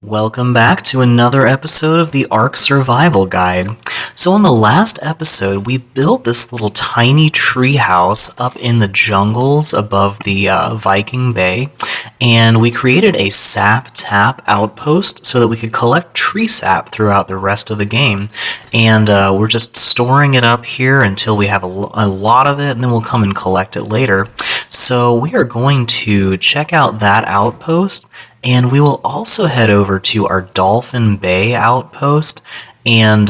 Welcome back to another episode of the Ark Survival Guide. So in the last episode, we built this little tiny tree house up in the jungles above the Viking Bay, and we created a sap tap outpost so that we could collect tree sap throughout the rest of the game. And we're just storing it up here until we have a lot of it, and then we'll come and collect it later. So we are going to check out that outpost, and we will also head over to our Dolphin Bay outpost and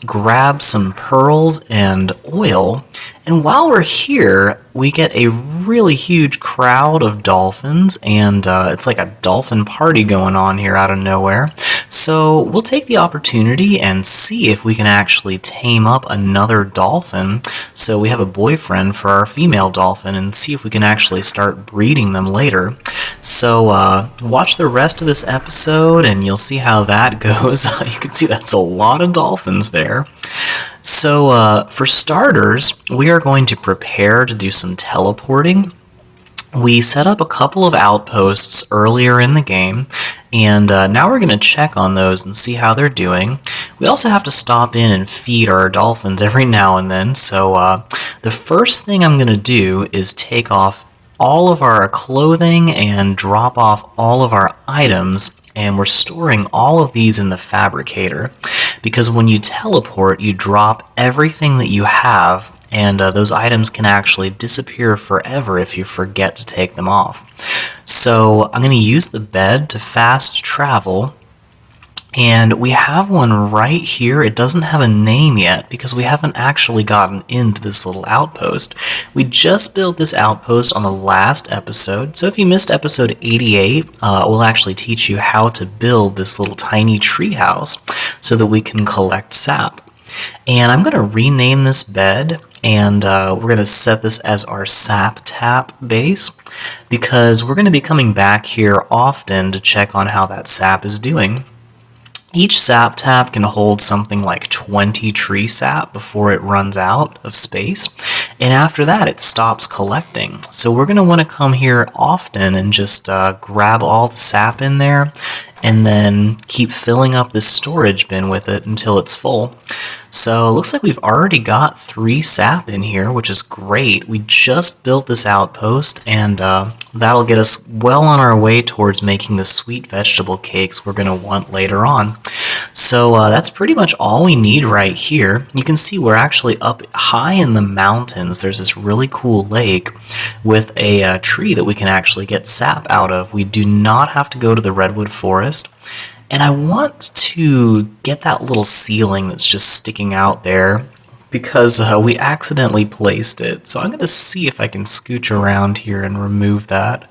grab some pearls and oil. And while we're here, we get a really huge crowd of dolphins, and it's like a dolphin party going on here out of nowhere. So we'll take the opportunity and see if we can actually tame up another dolphin. So we have a boyfriend for our female dolphin and see if we can actually start breeding them later. So watch the rest of this episode and you'll see how that goes. You can see that's a lot of dolphins there. So for starters, we are going to prepare to do some teleporting. We set up a couple of outposts earlier in the game, and now we're going to check on those and see how they're doing. We also have to stop in and feed our dolphins every now and then, so the first thing I'm going to do is take off all of our clothing and drop off all of our items, and we're storing all of these in the fabricator, because when you teleport, you drop everything that you have, and those items can actually disappear forever if you forget to take them off. So I'm going to use the bed to fast travel, and we have one right here. It doesn't have a name yet because we haven't actually gotten into this little outpost. We just built this outpost on the last episode, so if you missed episode 88, we'll actually teach you how to build this little tiny tree house so that we can collect sap. And I'm going to rename this bed, and we're going to set this as our sap tap base because we're going to be coming back here often to check on how that sap is doing. Each sap tap can hold something like 20 tree sap before it runs out of space, and after that it stops collecting. So we're going to want to come here often and just grab all the sap in there and then keep filling up this storage bin with it until it's full. So it looks like we've already got 3 sap in here, which is great. We just built this outpost, and that'll get us well on our way towards making the sweet vegetable cakes we're going to want later on. So that's pretty much all we need right here. You can see we're actually up high in the mountains. There's this really cool lake with a tree that we can actually get sap out of. We do not have to go to the redwood forest. And I want to get that little ceiling that's just sticking out there because we accidentally placed it. So I'm going to see if I can scooch around here and remove that.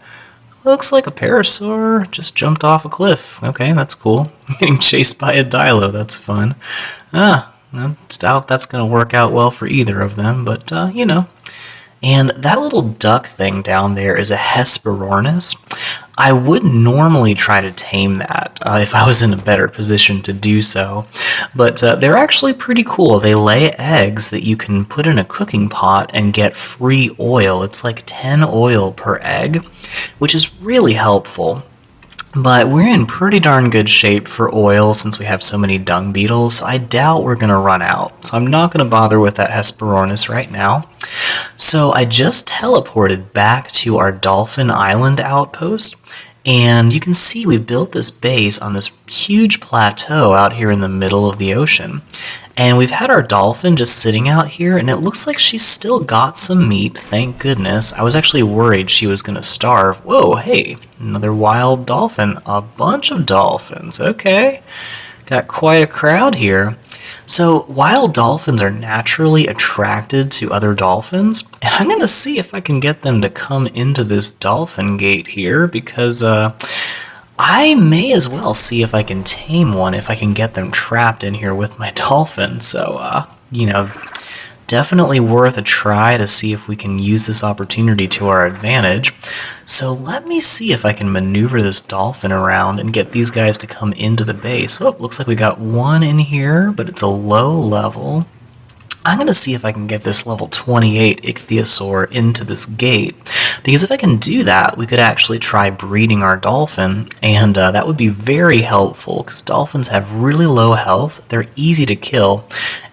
Looks like a parasaur just jumped off a cliff. Okay, that's cool. Getting chased by a dilo, that's fun. I doubt that's going to work out well for either of them, but you know. And that little duck thing down there is a Hesperornis. I would normally try to tame that if I was in a better position to do so, but they're actually pretty cool. They lay eggs that you can put in a cooking pot and get free oil. It's like 10 oil per egg, which is really helpful. But we're in pretty darn good shape for oil since we have so many dung beetles, so I doubt we're going to run out. So I'm not going to bother with that Hesperornis right now. So I just teleported back to our Dolphin Island outpost, and you can see we built this base on this huge plateau out here in the middle of the ocean. And we've had our dolphin just sitting out here, and it looks like she's still got some meat, thank goodness. I was actually worried she was going to starve. Whoa, hey, another wild dolphin. A bunch of dolphins, okay. Got quite a crowd here. So wild dolphins are naturally attracted to other dolphins, and I'm going to see if I can get them to come into this dolphin gate here because I may as well see if I can tame one if I can get them trapped in here with my dolphin. So, you know, definitely worth a try to see if we can use this opportunity to our advantage. So let me see if I can maneuver this dolphin around and get these guys to come into the base. Oh, looks like we got one in here, but it's a low level. I'm going to see if I can get this level 28 ichthyosaur into this gate. Because if I can do that, we could actually try breeding our dolphin, and that would be very helpful because dolphins have really low health. They're easy to kill,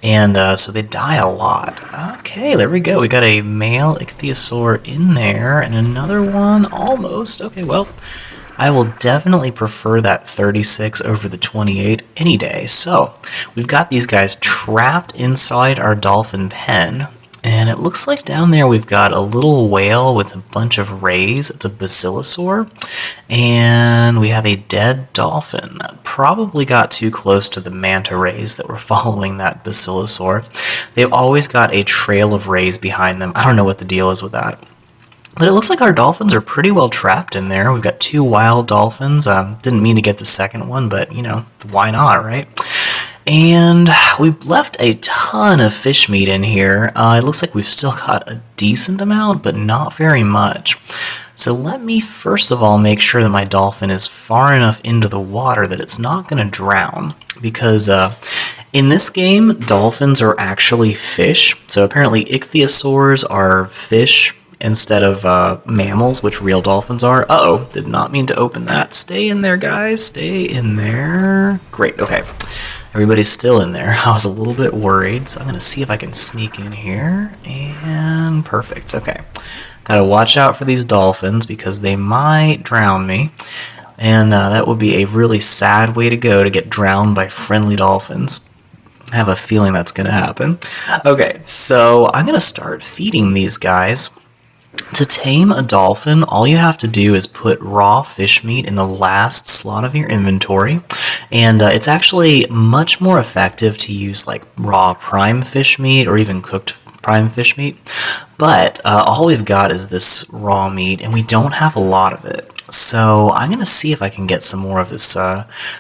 and so they die a lot. Okay, there we go. We got a male ichthyosaur in there, and another one almost. Okay, well, I will definitely prefer that 36 over the 28 any day. So we've got these guys trapped inside our dolphin pen. And it looks like down there we've got a little whale with a bunch of rays. It's a basilosaur. And we have a dead dolphin that probably got too close to the manta rays that were following that basilosaur. They've always got a trail of rays behind them. I don't know what the deal is with that. But it looks like our dolphins are pretty well trapped in there. We've got 2 wild dolphins. Didn't mean to get the second one, but, you know, why not, right? And we left a ton of fish meat in here. It looks like we've still got a decent amount, but not very much. So let me first of all make sure that my dolphin is far enough into the water that it's not going to drown. Because in this game, dolphins are actually fish. So apparently ichthyosaurs are fish instead of mammals, which real dolphins are. Uh-oh, did not mean to open that. Stay in there, guys. Stay in there. Great, okay. Everybody's still in there. I was a little bit worried, so I'm going to see if I can sneak in here. And perfect, okay. Gotta watch out for these dolphins because they might drown me. And that would be a really sad way to go, to get drowned by friendly dolphins. I have a feeling that's going to happen. Okay, so I'm going to start feeding these guys. To tame a dolphin, all you have to do is put raw fish meat in the last slot of your inventory, and it's actually much more effective to use like raw prime fish meat or even cooked prime fish meat, but all we've got is this raw meat, and we don't have a lot of it. So I'm going to see if I can get some more of this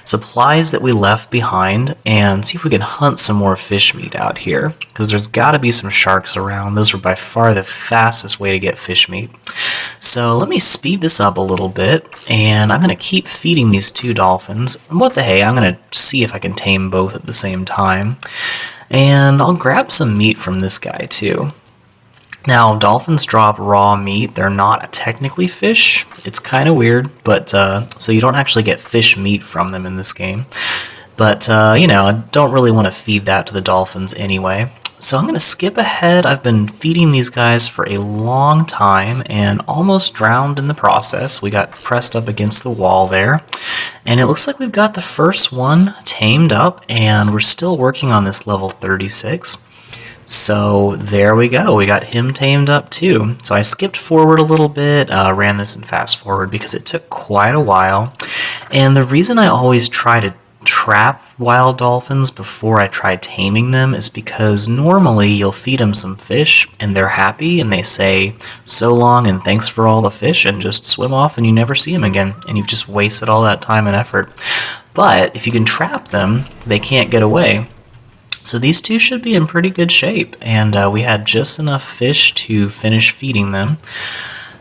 supplies that we left behind and see if we can hunt some more fish meat out here, because there's got to be some sharks around. Those are by far the fastest way to get fish meat. So let me speed this up a little bit, and I'm going to keep feeding these 2 dolphins. And what the hey, I'm going to see if I can tame both at the same time. And I'll grab some meat from this guy too. Now, dolphins drop raw meat. They're not technically fish. It's kind of weird, but so you don't actually get fish meat from them in this game. But, you know, I don't really want to feed that to the dolphins anyway. So I'm going to skip ahead. I've been feeding these guys for a long time and almost drowned in the process. We got pressed up against the wall there. And it looks like we've got the first one tamed up, and we're still working on this level 36. So there we go. We got him tamed up too. So I skipped forward a little bit, ran this in fast forward because it took quite a while. And the reason I always try to trap wild dolphins before I try taming them is because normally you'll feed them some fish and they're happy and they say so long and thanks for all the fish and just swim off and you never see them again and you've just wasted all that time and effort. But if you can trap them, they can't get away. So these 2 should be in pretty good shape, and we had just enough fish to finish feeding them.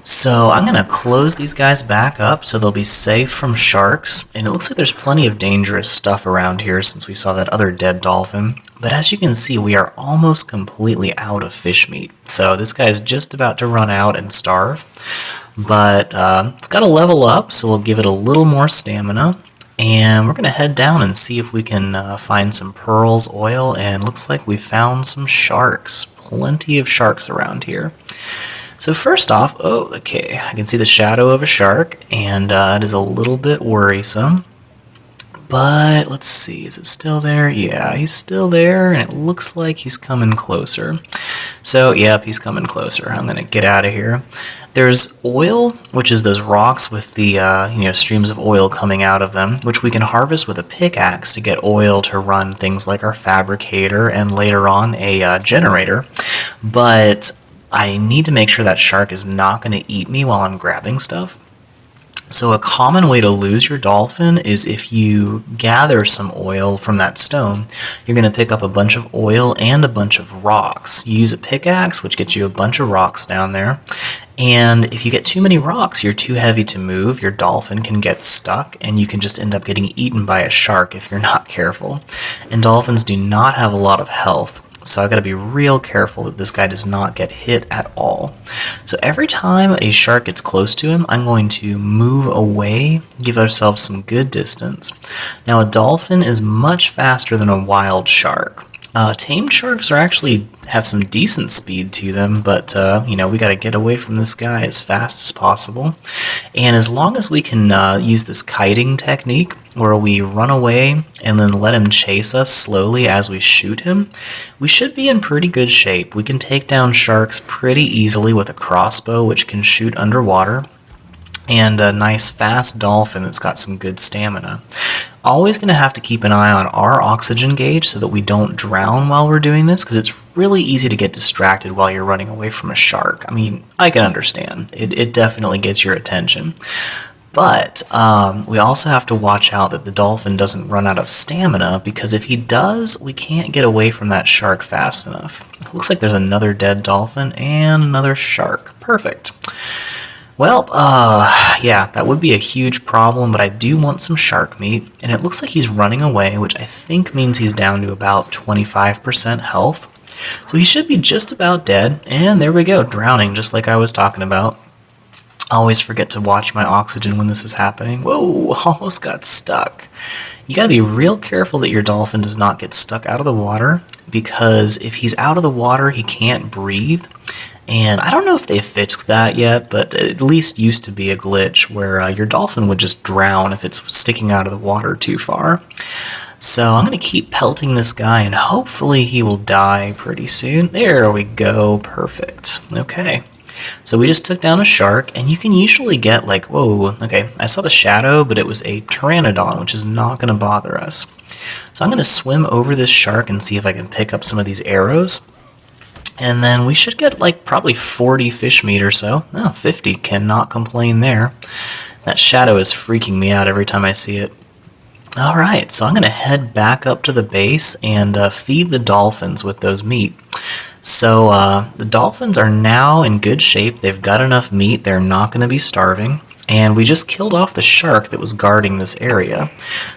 So I'm going to close these guys back up so they'll be safe from sharks, and it looks like there's plenty of dangerous stuff around here since we saw that other dead dolphin. But as you can see, we are almost completely out of fish meat. So this guy's just about to run out and starve, but it's got to level up, so we'll give it a little more stamina. And we're going to head down and see if we can find some pearls, oil, and looks like we found some sharks. Plenty of sharks around here. So first off, oh, okay, I can see the shadow of a shark, and it is a little bit worrisome. But let's see, is it still there? Yeah, he's still there, and it looks like he's coming closer. So, yep, he's coming closer. I'm going to get out of here. There's oil, which is those rocks with the streams of oil coming out of them, which we can harvest with a pickaxe to get oil to run things like our fabricator and later on a generator. But I need to make sure that shark is not going to eat me while I'm grabbing stuff. So a common way to lose your dolphin is if you gather some oil from that stone, you're going to pick up a bunch of oil and a bunch of rocks. You use a pickaxe, which gets you a bunch of rocks down there. And if you get too many rocks, you're too heavy to move, your dolphin can get stuck, and you can just end up getting eaten by a shark if you're not careful. And dolphins do not have a lot of health. So I gotta be real careful that this guy does not get hit at all. So every time a shark gets close to him, I'm going to move away, give ourselves some good distance. Now a dolphin is much faster than a wild shark. Tame sharks are actually have some decent speed to them, but we got to get away from this guy as fast as possible. And as long as we can use this kiting technique, where we run away and then let him chase us slowly as we shoot him, we should be in pretty good shape. We can take down sharks pretty easily with a crossbow, which can shoot underwater, and a nice fast dolphin that's got some good stamina. Always going to have to keep an eye on our oxygen gauge so that we don't drown while we're doing this, because it's really easy to get distracted while you're running away from a shark. I mean, I can understand. It definitely gets your attention. But we also have to watch out that the dolphin doesn't run out of stamina, because if he does, we can't get away from that shark fast enough. It looks like there's another dead dolphin and another shark. Perfect. Well, yeah, that would be a huge problem, but I do want some shark meat, and it looks like he's running away, which I think means he's down to about 25% health. So he should be just about dead, and there we go, drowning, just like I was talking about. I always forget to watch my oxygen when this is happening. Whoa, almost got stuck. You gotta be real careful that your dolphin does not get stuck out of the water, because if he's out of the water, he can't breathe. And I don't know if they've fixed that yet, but it at least used to be a glitch where your dolphin would just drown if it's sticking out of the water too far. So I'm going to keep pelting this guy, and hopefully he will die pretty soon. There we go. Perfect. Okay. So we just took down a shark, and you can usually get like, whoa, okay, I saw the shadow, but it was a pteranodon, which is not going to bother us. So I'm going to swim over this shark and see if I can pick up some of these arrows. And then we should get like probably 40 fish meat or so. Oh, 50, cannot complain there. That shadow is freaking me out every time I see it. Alright, so I'm going to head back up to the base and feed the dolphins with those meat. So the dolphins are now in good shape. They've got enough meat. They're not going to be starving. And we just killed off the shark that was guarding this area.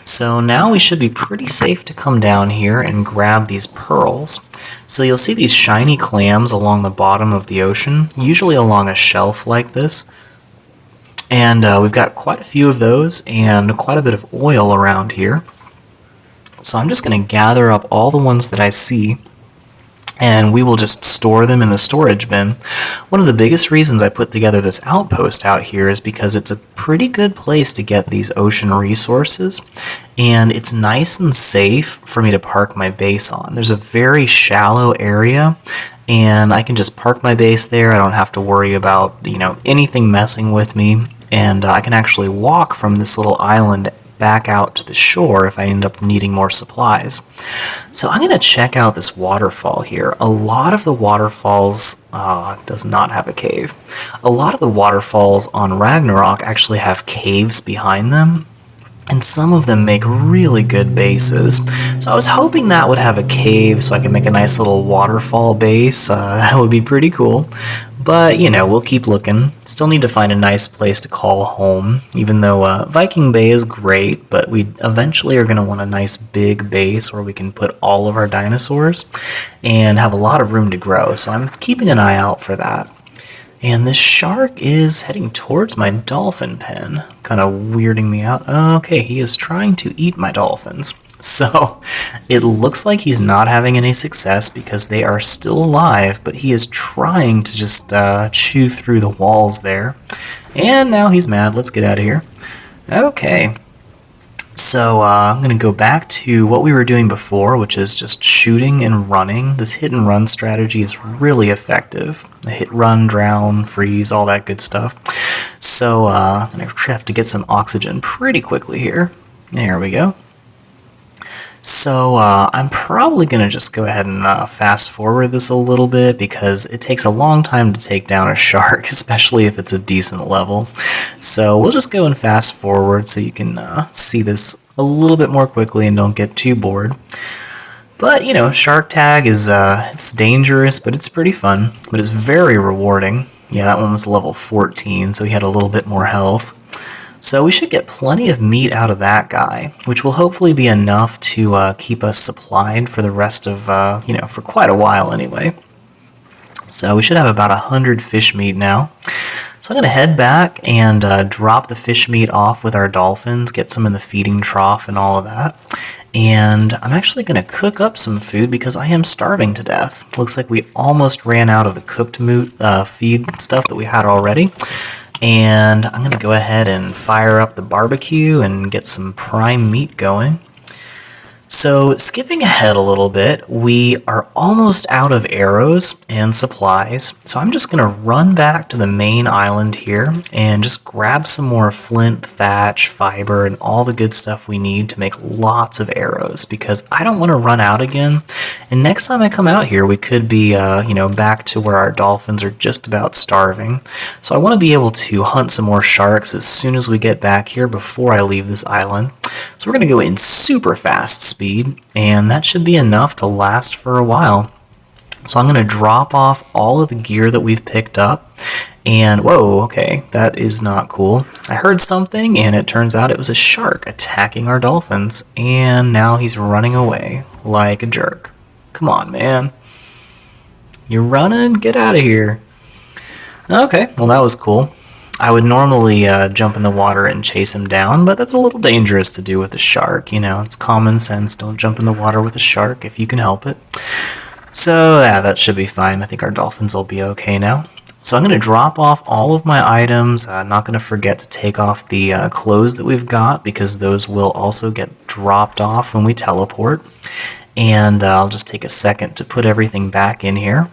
So now we should be pretty safe to come down here and grab these pearls. So you'll see these shiny clams along the bottom of the ocean, usually along a shelf like this. And we've got quite a few of those and quite a bit of oil around here. So I'm just going to gather up all the ones that I see, and we will just store them in the storage bin. One of the biggest reasons I put together this outpost out here is because it's a pretty good place to get these ocean resources, and it's nice and safe for me to park my base on. There's a very shallow area, and I can just park my base there. I don't have to worry about, anything messing with me, and I can actually walk from this little island back out to the shore if I end up needing more supplies. So I'm going to check out this waterfall here. A lot of the waterfalls does not have a cave. A lot of the waterfalls on Ragnarok actually have caves behind them, and some of them make really good bases. So I was hoping that would have a cave so I could make a nice little waterfall base. That would be pretty cool. But, we'll keep looking. Still need to find a nice place to call home, even though Viking Bay is great, but we eventually are going to want a nice big base where we can put all of our dinosaurs and have a lot of room to grow. So I'm keeping an eye out for that. And this shark is heading towards my dolphin pen, kind of weirding me out. Okay, he is trying to eat my dolphins. So it looks like he's not having any success because they are still alive, but he is trying to just chew through the walls there. And now he's mad. Let's get out of here. Okay. So I'm going to go back to what we were doing before, which is just shooting and running. This hit and run strategy is really effective. Hit, run, drown, freeze, all that good stuff. So I'm going to have to get some oxygen pretty quickly here. There we go. So I'm probably going to just go ahead and fast forward this a little bit because it takes a long time to take down a shark, especially if it's a decent level. So we'll just go and fast forward so you can see this a little bit more quickly and don't get too bored. But, shark tag is it's dangerous, but it's pretty fun. But it's very rewarding. Yeah, that one was level 14, so he had a little bit more health. So we should get plenty of meat out of that guy, which will hopefully be enough to keep us supplied for the rest of, for quite a while anyway. So we should have about 100 fish meat now. So I'm going to head back and drop the fish meat off with our dolphins, get some in the feeding trough and all of that. And I'm actually going to cook up some food because I am starving to death. Looks like we almost ran out of the cooked feed stuff that we had already. And I'm going to go ahead and fire up the barbecue and get some prime meat going. So skipping ahead a little bit, we are almost out of arrows and supplies, so I'm just going to run back to the main island here and just grab some more flint, thatch, fiber, and all the good stuff we need to make lots of arrows, because I don't want to run out again, and next time I come out here we could be back to where our dolphins are just about starving. So I want to be able to hunt some more sharks as soon as we get back here before I leave this island. So we're going to go in super fast speed, and that should be enough to last for a while. So I'm going to drop off all of the gear that we've picked up, and whoa, okay, that is not cool. I heard something, and it turns out it was a shark attacking our dolphins, and now he's running away like a jerk. Come on, man. You're running? Get out of here. Okay, well that was cool. I would normally jump in the water and chase him down, but that's a little dangerous to do with a shark. It's common sense. Don't jump in the water with a shark if you can help it. So yeah, that should be fine. I think our dolphins will be okay now. So I'm going to drop off all of my items. I'm not going to forget to take off the clothes that we've got, because those will also get dropped off when we teleport. And I'll just take a second to put everything back in here.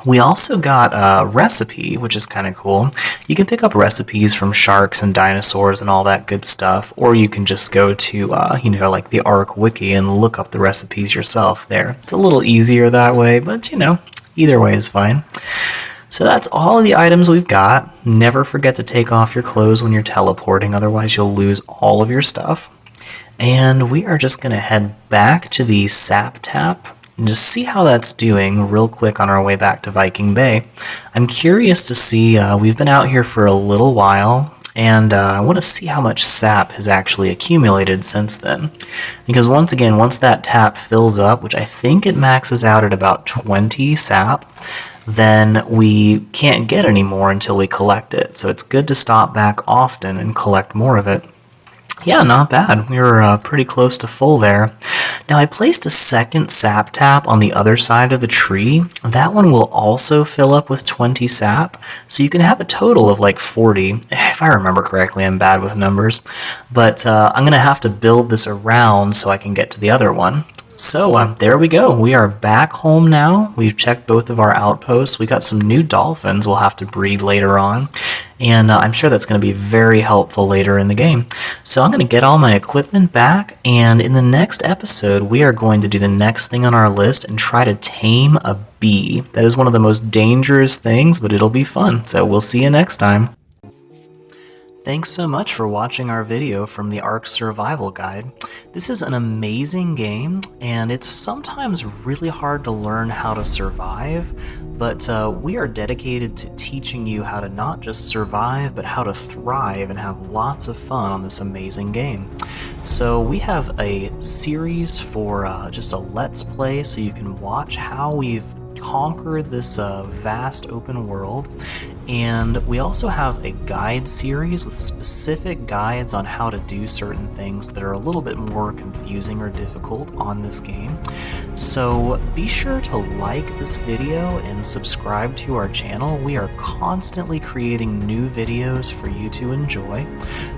We also got a recipe, which is kind of cool. You can pick up recipes from sharks and dinosaurs and all that good stuff, or you can just go to, like the Ark Wiki and look up the recipes yourself there. It's a little easier that way, but, either way is fine. So that's all of the items we've got. Never forget to take off your clothes when you're teleporting, otherwise you'll lose all of your stuff. And we are just going to head back to the Sap Tap and just see how that's doing real quick on our way back to Viking Bay. I'm curious to see, we've been out here for a little while, and I want to see how much sap has actually accumulated since then. Because once again, once that tap fills up, which I think it maxes out at about 20 sap, then we can't get any more until we collect it. So it's good to stop back often and collect more of it. Yeah, not bad. We were pretty close to full there. Now I placed a second sap tap on the other side of the tree. That one will also fill up with 20 sap, so you can have a total of like 40. If I remember correctly, I'm bad with numbers. But I'm going to have to build this around so I can get to the other one. So there we go. We are back home now. We've checked both of our outposts. We got some new dolphins we'll have to breed later on. And I'm sure that's going to be very helpful later in the game. So I'm going to get all my equipment back, and in the next episode we are going to do the next thing on our list and try to tame a bee. That is one of the most dangerous things, but it'll be fun. So we'll see you next time. Thanks so much for watching our video from the Ark Survival Guide. This is an amazing game, and it's sometimes really hard to learn how to survive, but we are dedicated to teaching you how to not just survive, but how to thrive and have lots of fun on this amazing game. So we have a series for just a Let's Play, so you can watch how we've conquered this vast open world. And we also have a guide series with specific guides on how to do certain things that are a little bit more confusing or difficult on this game. So be sure to like this video and subscribe to our channel. We are constantly creating new videos for you to enjoy.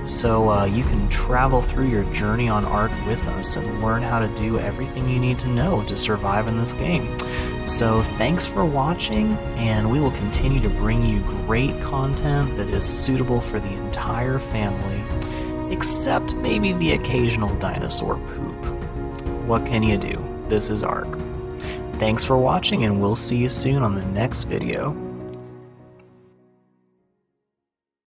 So you can travel through your journey on Ark with us and learn how to do everything you need to know to survive in this game. So thanks for watching, and we will continue to bring you great content that is suitable for the entire family, except maybe the occasional dinosaur poop. What can you do? This is Ark. Thanks for watching, and we'll see you soon on the next video.